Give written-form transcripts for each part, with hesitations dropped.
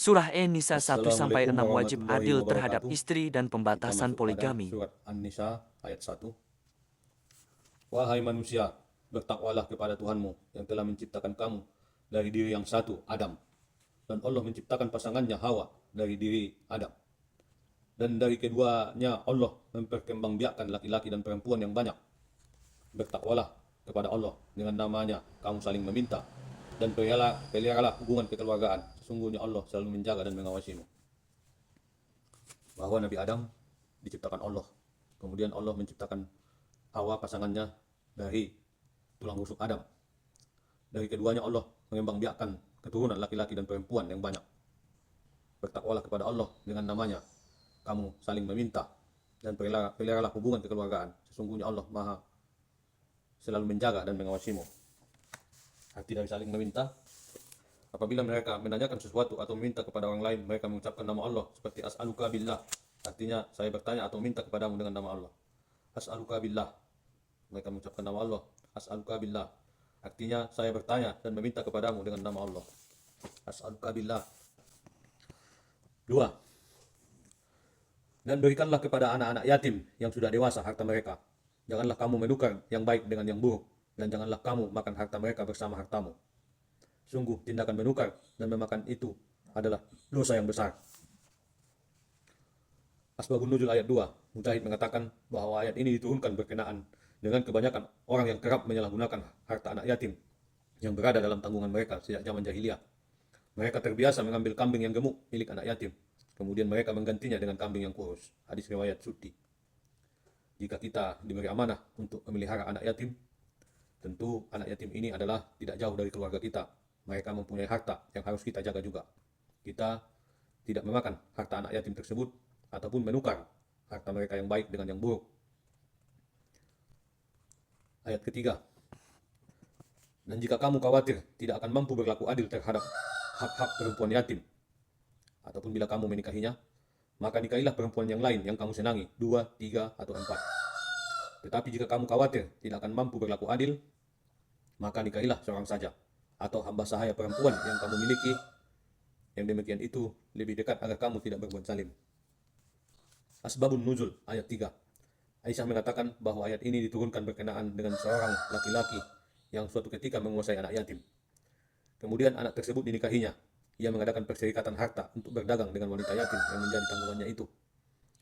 Surah An-Nisa 1-6 Assalamualaikum wajib warahmatullahi adil terhadap wabarakatuh. istri dan Kita pembatasan masuk pada poligami. surat An-Nisa ayat 1. Wahai manusia, bertakwalah kepada Tuhanmu yang telah menciptakan kamu dari diri yang satu, Adam. Dan Allah menciptakan pasangannya Hawa dari diri Adam. Dan dari keduanya Allah memperkembangbiakkan laki-laki dan perempuan yang banyak. Bertakwalah kepada Allah dengan namanya kamu saling meminta. Dan peliharalah hubungan kekeluargaan. Sesungguhnya Allah selalu menjaga dan mengawasimu. Bahwa Nabi Adam diciptakan Allah. Kemudian Allah menciptakan Hawa pasangannya dari tulang rusuk Adam. Dari keduanya Allah mengembangbiakkan keturunan laki-laki dan perempuan yang banyak. Bertakwalah kepada Allah dengan namanya kamu saling meminta dan peliharalah hubungan kekeluargaan. Sesungguhnya Allah Maha selalu menjaga dan mengawasimu. Arti dari saling meminta, apabila mereka menanyakan sesuatu atau meminta kepada orang lain, mereka mengucapkan nama Allah seperti as'aluka billah. Artinya saya bertanya atau minta kepadamu dengan nama Allah. As'aluka billah. Mereka mengucapkan nama Allah. As'aluka billah. Artinya saya bertanya dan meminta kepadamu dengan nama Allah. As'aluka billah. 2. Dan berikanlah kepada anak-anak yatim yang sudah dewasa harta mereka. Janganlah kamu menukar yang baik dengan yang buruk. Dan janganlah kamu makan harta mereka bersama hartamu. Sungguh tindakan menukar dan memakan itu adalah dosa yang besar. Asbabun Nuzul ayat 2. Mujahid mengatakan bahwa ayat ini diturunkan berkenaan dengan kebanyakan orang yang kerap menyalahgunakan harta anak yatim yang berada dalam tanggungan mereka sejak zaman jahiliyah. Mereka terbiasa mengambil kambing yang gemuk milik anak yatim. Kemudian mereka menggantinya dengan kambing yang kurus. Hadis riwayat Suddi. Jika kita diberi amanah untuk memelihara anak yatim, tentu anak yatim ini adalah tidak jauh dari keluarga kita. Mereka mempunyai harta yang harus kita jaga juga. Kita tidak memakan harta anak yatim tersebut ataupun menukar harta mereka yang baik dengan yang buruk. Ayat ketiga. Dan jika kamu khawatir tidak akan mampu berlaku adil terhadap hak-hak perempuan yatim, ataupun bila kamu menikahinya, maka nikahilah perempuan yang lain yang kamu senangi, 2, 3, atau 4. Tetapi jika kamu khawatir tidak akan mampu berlaku adil, maka nikahilah seorang saja, atau hamba sahaya perempuan yang kamu miliki. Yang demikian itu lebih dekat agar kamu tidak berbuat zalim. Asbabun Nuzul ayat 3. Aisyah mengatakan bahwa ayat ini diturunkan berkenaan dengan seorang laki-laki yang suatu ketika menguasai anak yatim. Kemudian anak tersebut dinikahinya. Ia mengadakan perserikatan harta untuk berdagang dengan wanita yatim yang menjadi tanggungannya itu.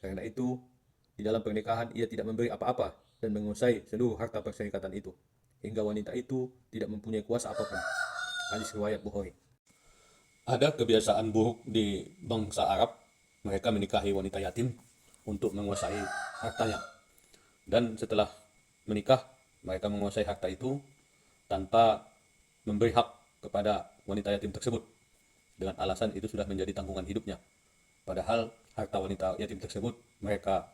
Karena itu, di dalam pernikahan ia tidak memberi apa-apa dan menguasai seluruh harta perserikatan itu, hingga wanita itu tidak mempunyai kuasa apapun. Hadis riwayat Bukhari. Ada kebiasaan buruk di bangsa Arab, mereka menikahi wanita yatim untuk menguasai hartanya. Dan setelah menikah, mereka menguasai harta itu tanpa memberi hak kepada wanita yatim tersebut, dengan alasan itu sudah menjadi tanggungan hidupnya. Padahal harta wanita yatim tersebut mereka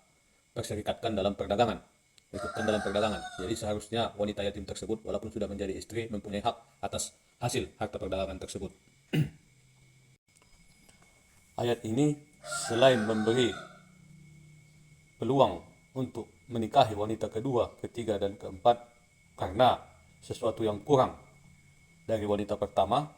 perserikatkan dalam perdagangan, ikutkan dalam perdagangan. Jadi seharusnya wanita yatim tersebut walaupun sudah menjadi istri mempunyai hak atas hasil harta perdagangan tersebut. Ayat ini selain memberi peluang untuk menikahi wanita kedua, ketiga, dan keempat karena sesuatu yang kurang dari wanita pertama,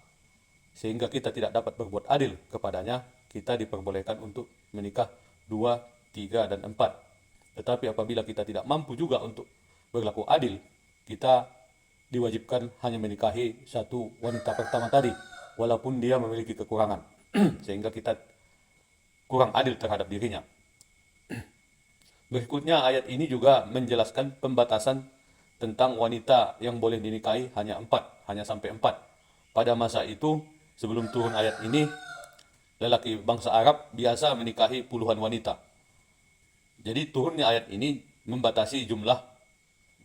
sehingga kita tidak dapat berbuat adil kepadanya, kita diperbolehkan untuk menikah 2, 3, dan 4. Tetapi apabila kita tidak mampu juga untuk berlaku adil, kita diwajibkan hanya menikahi satu wanita pertama tadi, walaupun dia memiliki kekurangan, sehingga kita kurang adil terhadap dirinya. Berikutnya ayat ini juga menjelaskan pembatasan tentang wanita yang boleh dinikahi hanya 4, hanya sampai 4. Pada masa itu, sebelum turun ayat ini, lelaki bangsa Arab biasa menikahi puluhan wanita. Jadi turunnya ayat ini membatasi jumlah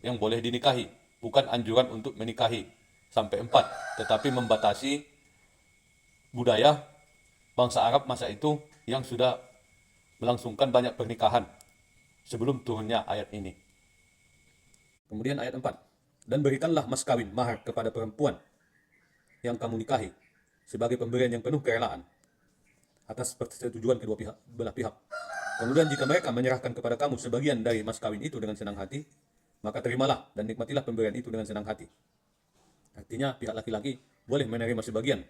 yang boleh dinikahi, bukan anjuran untuk menikahi sampai 4, tetapi membatasi budaya bangsa Arab masa itu yang sudah melangsungkan banyak pernikahan sebelum turunnya ayat ini. Kemudian ayat 4. Dan berikanlah mas kawin mahar kepada perempuan yang kamu nikahi sebagai pemberian yang penuh kerelaan atas persetujuan kedua belah pihak. Kemudian jika mereka menyerahkan kepada kamu sebagian dari mas kawin itu dengan senang hati, maka terimalah dan nikmatilah pemberian itu dengan senang hati. Artinya pihak laki-laki boleh menerima sebagian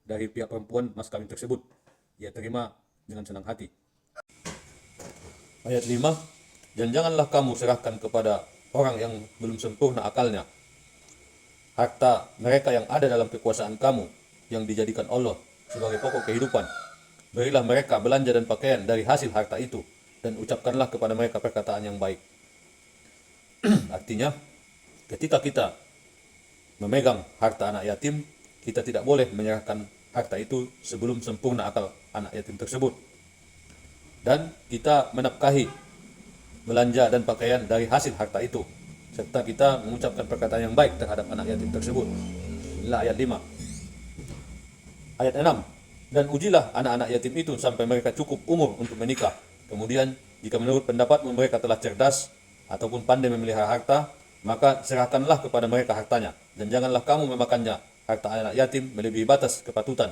dari pihak perempuan mas kawin tersebut, ia terima dengan senang hati. Ayat 5, dan janganlah kamu serahkan kepada orang yang belum sempurna akalnya harta mereka yang ada dalam kekuasaan kamu, yang dijadikan Allah sebagai pokok kehidupan. Berilah mereka belanja dan pakaian dari hasil harta itu, dan ucapkanlah kepada mereka perkataan yang baik. Artinya, ketika kita memegang harta anak yatim, kita tidak boleh menyerahkan harta itu sebelum sempurna akal anak yatim tersebut. Dan kita menafkahi belanja dan pakaian dari hasil harta itu, serta kita mengucapkan perkataan yang baik terhadap anak yatim tersebut. Inilah ayat 5. Ayat 6, dan ujilah anak-anak yatim itu sampai mereka cukup umur untuk menikah. Kemudian, jika menurut pendapatmu mereka telah cerdas ataupun pandai memelihara harta, maka serahkanlah kepada mereka hartanya. Dan janganlah kamu memakannya harta anak yatim melebihi batas kepatutan.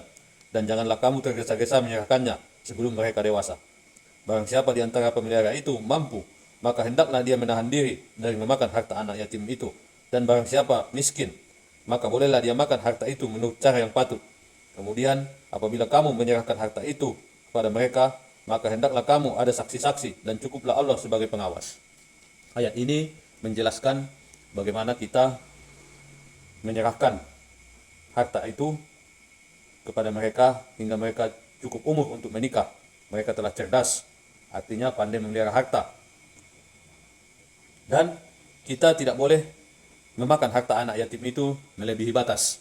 Dan janganlah kamu tergesa-gesa menyerahkannya sebelum mereka dewasa. Barang siapa di antara pemelihara itu mampu, maka hendaklah dia menahan diri dari memakan harta anak yatim itu. Dan barang siapa miskin, maka bolehlah dia makan harta itu menurut cara yang patut. Kemudian, apabila kamu menyerahkan harta itu kepada mereka, maka hendaklah kamu ada saksi-saksi dan cukuplah Allah sebagai pengawas. Ayat ini menjelaskan bagaimana kita menyerahkan harta itu kepada mereka hingga mereka cukup umur untuk menikah. Mereka telah cerdas, artinya pandai memelihara harta. Dan kita tidak boleh memakan harta anak yatim itu melebihi batas.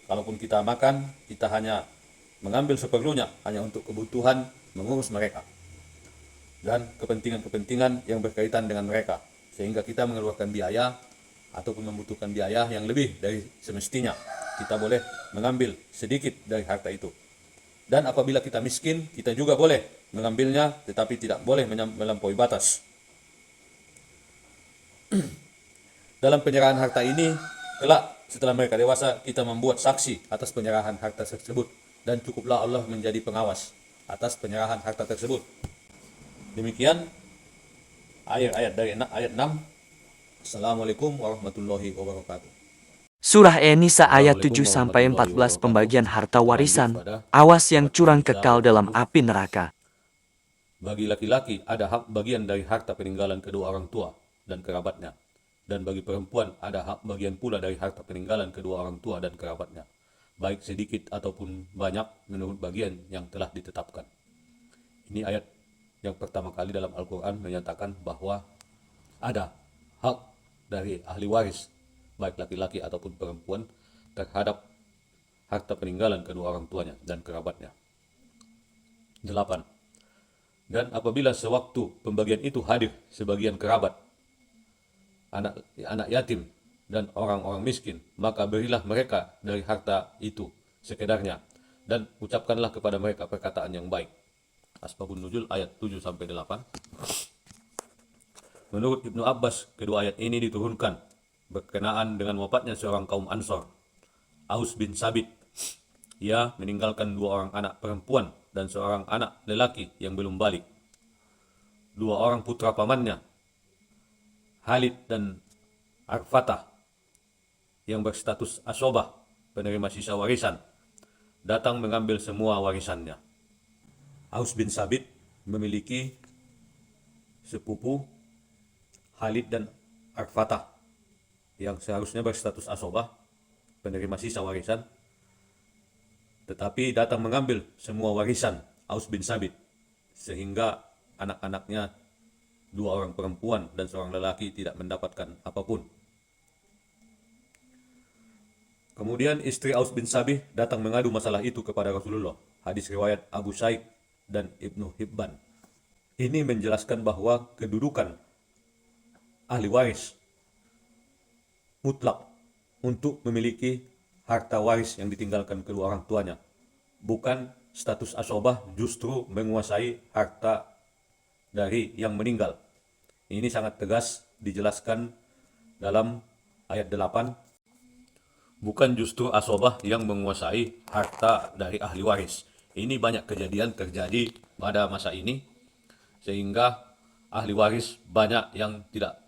Kalaupun kita makan, kita hanya mengambil seperlunya, hanya untuk kebutuhan mengurus mereka dan kepentingan-kepentingan yang berkaitan dengan mereka, sehingga kita mengeluarkan biaya ataupun membutuhkan biaya yang lebih dari semestinya. Kita boleh mengambil sedikit dari harta itu. Dan apabila kita miskin, kita juga boleh mengambilnya, tetapi tidak boleh melampaui batas. Dalam penyerahan harta ini, kelak setelah mereka dewasa, kita membuat saksi atas penyerahan harta tersebut, dan cukuplah Allah menjadi pengawas atas penyerahan harta tersebut. Demikian ayat dari ayat 6. Assalamualaikum warahmatullahi wabarakatuh. Surah An-Nisa ayat 7-14 pembagian harta warisan. Awas yang curang kekal dalam api neraka. Bagi laki-laki ada hak bagian dari harta peninggalan kedua orang tua dan kerabatnya. Dan bagi perempuan ada hak bagian pula dari harta peninggalan kedua orang tua dan kerabatnya, baik sedikit ataupun banyak menurut bagian yang telah ditetapkan. Ini ayat yang pertama kali dalam Al-Quran menyatakan bahwa ada hak dari ahli waris, baik laki-laki ataupun perempuan, terhadap harta peninggalan kedua orang tuanya dan kerabatnya. 8. Dan apabila sewaktu pembagian itu hadir sebagian kerabat, anak yatim dan orang-orang miskin, maka berilah mereka dari harta itu sekedarnya, dan ucapkanlah kepada mereka perkataan yang baik. Asbabun Nuzul ayat 7-8. Menurut Ibnu Abbas, kedua ayat ini diturunkan berkenaan dengan wafatnya seorang kaum Ansor, Aus bin Sabit. Ia meninggalkan 2 orang anak perempuan dan seorang anak lelaki yang belum balik. 2 orang putra pamannya, Halid dan Arfatah, yang berstatus asobah, penerima sisa warisan, datang mengambil semua warisannya. Aus bin Sabit memiliki sepupu Halid dan Arfatah yang seharusnya berstatus asobah, penerima sisa warisan, tetapi datang mengambil semua warisan Aus bin Sabit, sehingga anak-anaknya 2 orang perempuan dan seorang lelaki tidak mendapatkan apapun. Kemudian istri Aus bin Sabih datang mengadu masalah itu kepada Rasulullah. Hadis riwayat Abu Sa'id dan Ibnu Hibban. Ini menjelaskan bahwa kedudukan ahli waris mutlak untuk memiliki harta waris yang ditinggalkan kedua orang tuanya. Bukan status asobah justru menguasai harta dari yang meninggal. Ini sangat tegas dijelaskan dalam ayat 8. Bukan justru asobah yang menguasai harta dari ahli waris. Ini banyak kejadian terjadi pada masa ini, sehingga ahli waris banyak yang tidak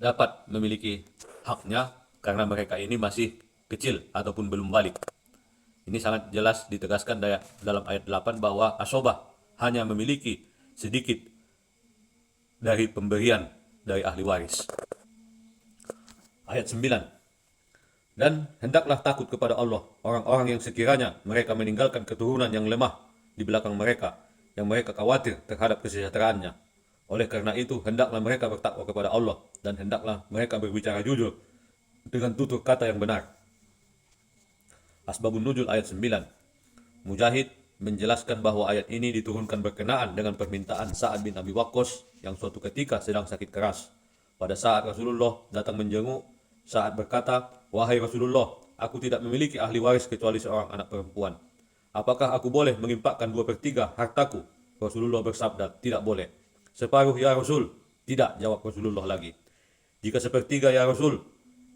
dapat memiliki haknya karena mereka ini masih kecil ataupun belum balik. Ini sangat jelas ditegaskan dalam ayat 8 bahwa asobah hanya memiliki sedikit dari pemberian dari ahli waris. Ayat 9. Dan hendaklah takut kepada Allah orang-orang yang sekiranya mereka meninggalkan keturunan yang lemah di belakang mereka, yang mereka khawatir terhadap kesejahteraannya. Oleh karena itu, hendaklah mereka bertakwa kepada Allah, dan hendaklah mereka berbicara jujur dengan tutur kata yang benar. Asbabun Nuzul ayat 9. Mujahid menjelaskan bahwa ayat ini diturunkan berkenaan dengan permintaan Sa'ad bin Abi Waqqas yang suatu ketika sedang sakit keras. Pada saat Rasulullah datang menjenguk, Sa'ad berkata, "Wahai Rasulullah, aku tidak memiliki ahli waris kecuali seorang anak perempuan. Apakah aku boleh mengimpakkan 2/3 hartaku?" Rasulullah bersabda, "Tidak boleh." "Separuh ya Rasul." "Tidak," jawab Rasulullah lagi. "Jika sepertiga ya Rasul?"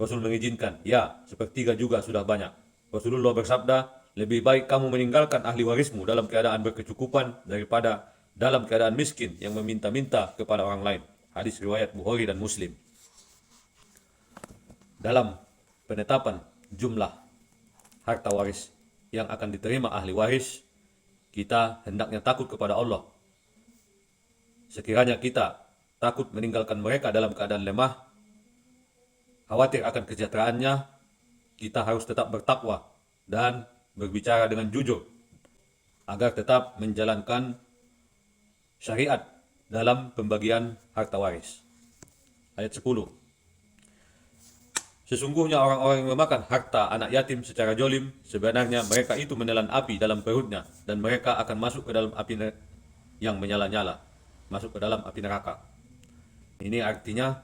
Rasul mengizinkan. "Ya, sepertiga juga sudah banyak." Rasulullah bersabda, "Lebih baik kamu meninggalkan ahli warismu dalam keadaan berkecukupan daripada dalam keadaan miskin yang meminta-minta kepada orang lain." Hadis riwayat Bukhari dan Muslim. Dalam penetapan jumlah harta waris yang akan diterima ahli waris, kita hendaknya takut kepada Allah. Sekiranya kita takut meninggalkan mereka dalam keadaan lemah, khawatir akan kesejahteraannya, kita harus tetap bertakwa dan berbicara dengan jujur agar tetap menjalankan syariat dalam pembagian harta waris. Ayat 10. Sesungguhnya orang-orang yang memakan harta anak yatim secara jolim, sebenarnya mereka itu menelan api dalam perutnya, dan mereka akan masuk ke dalam api yang menyala-nyala, masuk ke dalam api neraka. Ini artinya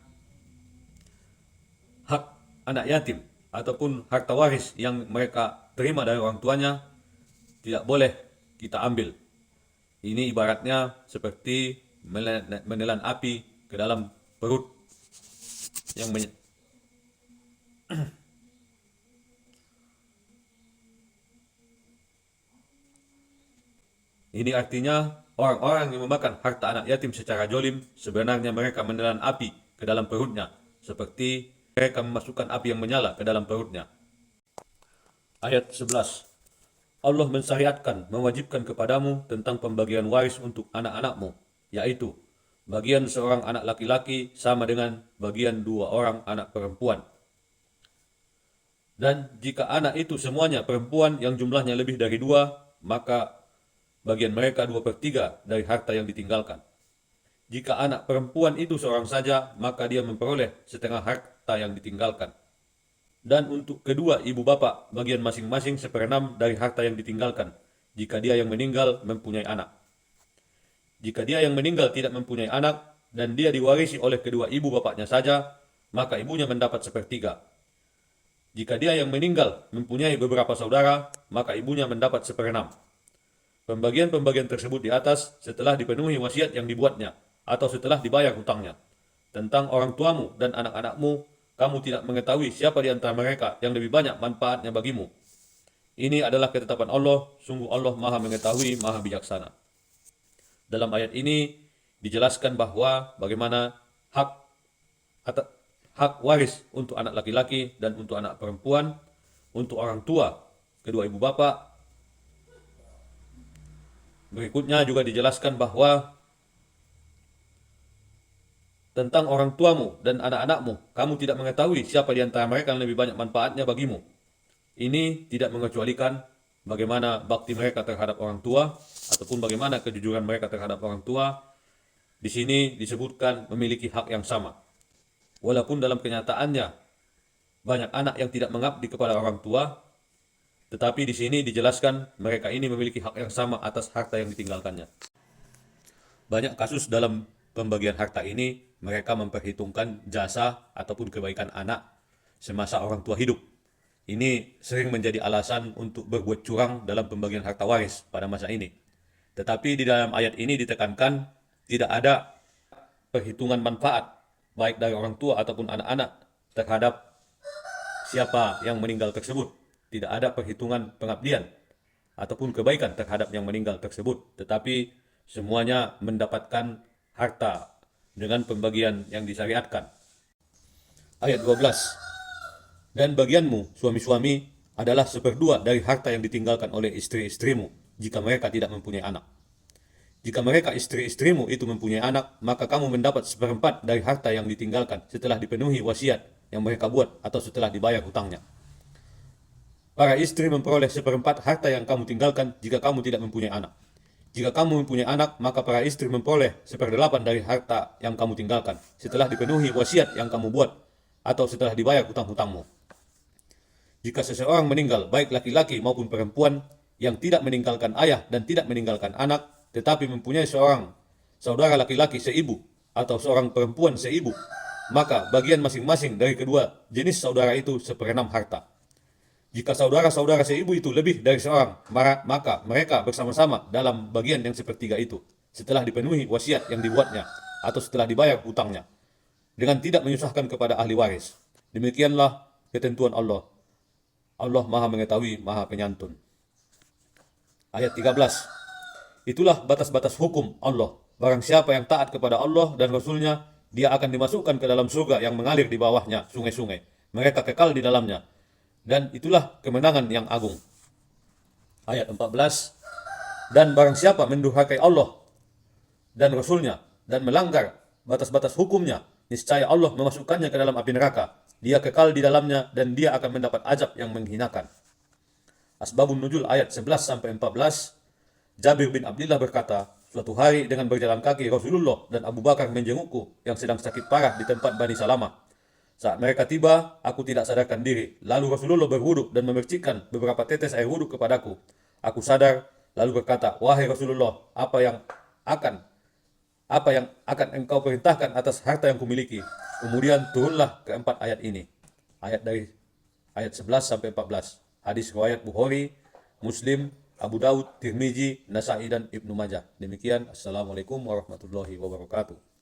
hak anak yatim ataupun harta waris yang mereka terima dari orang tuanya tidak boleh kita ambil. Ini ibaratnya seperti menelan api ke dalam perut yang Ini artinya orang-orang yang memakan harta anak yatim secara jolim, sebenarnya mereka menelan api ke dalam perutnya, seperti mereka memasukkan api yang menyala ke dalam perutnya. Ayat 11. Allah mensyariatkan, mewajibkan kepadamu tentang pembagian waris untuk anak-anakmu, yaitu bagian seorang anak laki-laki sama dengan bagian 2 orang anak perempuan. Dan jika anak itu semuanya perempuan yang jumlahnya lebih dari 2, maka bagian mereka 2/3 dari harta yang ditinggalkan. Jika anak perempuan itu seorang saja, maka dia memperoleh setengah harta yang ditinggalkan. Dan untuk kedua ibu bapak, bagian masing-masing 1/6 dari harta yang ditinggalkan, jika dia yang meninggal mempunyai anak. Jika dia yang meninggal tidak mempunyai anak, dan dia diwarisi oleh kedua ibu bapaknya saja, maka ibunya mendapat 1/3. Jika dia yang meninggal mempunyai beberapa saudara, maka ibunya mendapat 1/6. Pembagian-pembagian tersebut di atas setelah dipenuhi wasiat yang dibuatnya, atau setelah dibayar hutangnya. Tentang orang tuamu dan anak-anakmu, kamu tidak mengetahui siapa di antara mereka yang lebih banyak manfaatnya bagimu. Ini adalah ketetapan Allah, sungguh Allah maha mengetahui, maha bijaksana. Dalam ayat ini dijelaskan bahwa bagaimana hak waris untuk anak laki-laki dan untuk anak perempuan, untuk orang tua, kedua ibu bapak. Berikutnya juga dijelaskan bahwa tentang orang tuamu dan anak-anakmu, kamu tidak mengetahui siapa di antara mereka yang lebih banyak manfaatnya bagimu. Ini tidak mengecualikan bagaimana bakti mereka terhadap orang tua, ataupun bagaimana kejujuran mereka terhadap orang tua. Di sini disebutkan memiliki hak yang sama. Walaupun dalam kenyataannya banyak anak yang tidak mengabdi kepada orang tua, tetapi di sini dijelaskan mereka ini memiliki hak yang sama atas harta yang ditinggalkannya. Banyak kasus dalam pembagian harta ini, mereka memperhitungkan jasa ataupun kebaikan anak semasa orang tua hidup. Ini sering menjadi alasan untuk berbuat curang dalam pembagian harta waris pada masa ini. Tetapi di dalam ayat ini ditekankan tidak ada perhitungan manfaat baik dari orang tua ataupun anak-anak terhadap siapa yang meninggal tersebut. Tidak ada perhitungan pengabdian ataupun kebaikan terhadap yang meninggal tersebut, tetapi semuanya mendapatkan harta dengan pembagian yang disyariatkan. Ayat 12. Dan bagianmu, suami-suami, adalah 1/2 dari harta yang ditinggalkan oleh istri-istrimu jika mereka tidak mempunyai anak. Jika mereka istri-istrimu itu mempunyai anak, maka kamu mendapat 1/4 dari harta yang ditinggalkan setelah dipenuhi wasiat yang mereka buat atau setelah dibayar hutangnya. Para istri memperoleh 1/4 harta yang kamu tinggalkan jika kamu tidak mempunyai anak. Jika kamu mempunyai anak, maka para istri memperoleh 1/8 dari harta yang kamu tinggalkan setelah dipenuhi wasiat yang kamu buat atau setelah dibayar hutang-hutangmu. Jika seseorang meninggal, baik laki-laki maupun perempuan, yang tidak meninggalkan ayah dan tidak meninggalkan anak, tetapi mempunyai seorang saudara laki-laki seibu atau seorang perempuan seibu, maka bagian masing-masing dari kedua jenis saudara itu 1/6 harta. Jika saudara-saudara seibu itu lebih dari seorang, maka mereka bersama-sama dalam bagian yang 1/3 itu, setelah dipenuhi wasiat yang dibuatnya atau setelah dibayar hutangnya, dengan tidak menyusahkan kepada ahli waris. Demikianlah ketentuan Allah. Allah Maha Mengetahui, Maha Penyantun. Ayat 13. Itulah batas-batas hukum Allah. Barang siapa yang taat kepada Allah dan Rasul-Nya, dia akan dimasukkan ke dalam surga yang mengalir di bawahnya sungai-sungai. Mereka kekal di dalamnya. Dan itulah kemenangan yang agung. Ayat 14. Dan barang siapa mendurhakai Allah dan Rasul-Nya dan melanggar batas-batas hukumnya, niscaya Allah memasukkannya ke dalam api neraka. Dia kekal di dalamnya dan dia akan mendapat azab yang menghinakan. Asbabun Nuzul ayat 11-14. Jabir bin Abdullah berkata, suatu hari dengan berjalan kaki Rasulullah dan Abu Bakar menjengukku yang sedang sakit parah di tempat Bani Salamah. Saat mereka tiba, aku tidak sadarkan diri. Lalu Rasulullah berwuduk dan memercikkan beberapa tetes air wuduk kepadaku. Aku sadar, lalu berkata, wahai Rasulullah, apa yang akan engkau perintahkan atas harta yang kumiliki? Kemudian turunlah keempat ayat ini. Ayat 11-14. Hadis riwayat Bukhari, Muslim, Abu Daud, Tirmizi, Nasa'i dan Ibnu Majah. Demikian. Assalamualaikum warahmatullahi wabarakatuh.